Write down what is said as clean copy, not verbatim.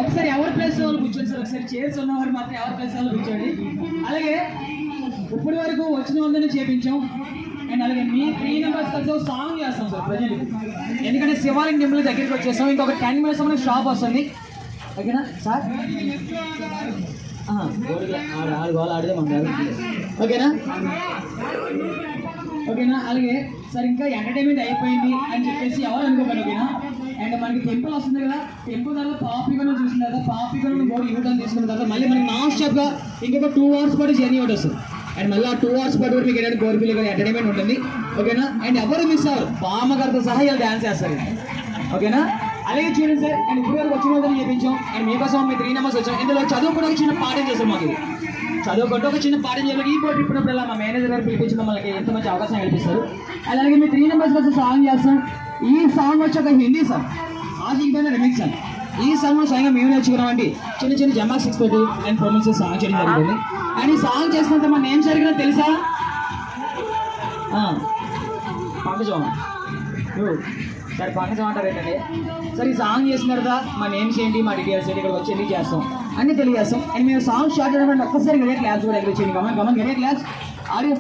ఒకసారి ఎవరి ప్లేస్ వాళ్ళు కూర్చోండి సార్. ఒకసారి చైర్స్ ఉన్నవారు మాత్రం ఎవరి ప్లేస్ వాళ్ళు కూర్చోండి. అలాగే ఇప్పటి వరకు వచ్చిన వాళ్ళని చేపించాం. అండ్ అలాగే మీ 3 మెంబర్స్ కలిసి సాంగ్ చేస్తాం సార్ ప్రజెంట్. ఎందుకంటే శివాలయం టెంపుల్ దగ్గరికి వచ్చేస్తాం. ఇంకొక 10 minutes మనకి షాప్ వస్తుంది. ఓకేనా సార్? ఆడితే మన ఓకేనా? ఓకేనా? అలాగే సార్ ఇంకా ఎంటర్టైన్మెంట్ అయిపోయింది అని చెప్పేసి ఎవరు అనుకోకండి. ఓకేనా? అండ్ మనకి టెంపుల్ వస్తుంది కదా, టెంపుల్ తర్వాత పాపికొండ చూసిన తర్వాత పాపికొండ కూడా యూటర్న్ తీసుకున్న తర్వాత మళ్ళీ మనకి నాన్ స్టాప్గా ఇంకొక 2 hours పాటు జర్నీ ఒకటి వస్తుంది. అండ్ మళ్ళీ ఆ 2 hours పాటు కూడా మీకు ఏంటంటే గోర్పిల్లి ఇక్కడ ఎంటర్టైన్మెంట్ ఉంటుంది. ఓకేనా? అండ్ ఎవరు మిస్ అవ్వరు, బామ్మగారితో సహా ఇలా డ్యాన్స్ చేస్తారు. ఓకేనా? అలాగే చూడండి సార్. అండ్ ఇప్పుడు వరకు వచ్చిన వాళ్ళని చేయించాం. అండ్ మీకోసం మీ 3 numbers వచ్చాం. ఇందులో చదువుకుంటే ఒక చిన్న పాఠం చేస్తాం. మాకు ఇది చదువుకుంటే ఒక చిన్న పాఠం చేయాలి. ఈ పోటీ ఇప్పుడప్పుడు మా మేనేజర్ గారు పిలిపించి మమ్మల్ని ఎంత మంచి అవకాశం కల్పిస్తారు. అలాగే మీ 3 numbers వచ్చి సాంగ్ చేస్తాం. ఈ సాంగ్ వచ్చి ఒక హిందీ సాంగ్, ఆశించిన రిమిక్స్ అని. ఈ సాంగ్ స్వయంగా మేము నేర్చుకున్నామండి. చిన్న చిన్న జమాక్స్ పెట్టి అండ్ పర్ఫార్మెన్సెస్ సాంగ్ చేయడం జరుగుతుంది. అండ్ ఈ సాంగ్ చేసినంత మన నేమ్ జరిగినా తెలుసా? పంకజం సార్, పంకజం అంటారు ఏంటంటే సార్ ఈ సాంగ్ చేసిన తర్వాత మా నేమ్స్ ఏంటి, మా డీటెయిల్స్ ఏంటి, ఇక్కడ వచ్చి చేస్తాం అన్నీ తెలియజేస్తాం. అండ్ మేము సాంగ్ స్టార్ట్ చేయడం ఒక్కసారి గడియా క్లాస్ కూడా ఎదురు వచ్చేయండి. Gaman గడియా class audio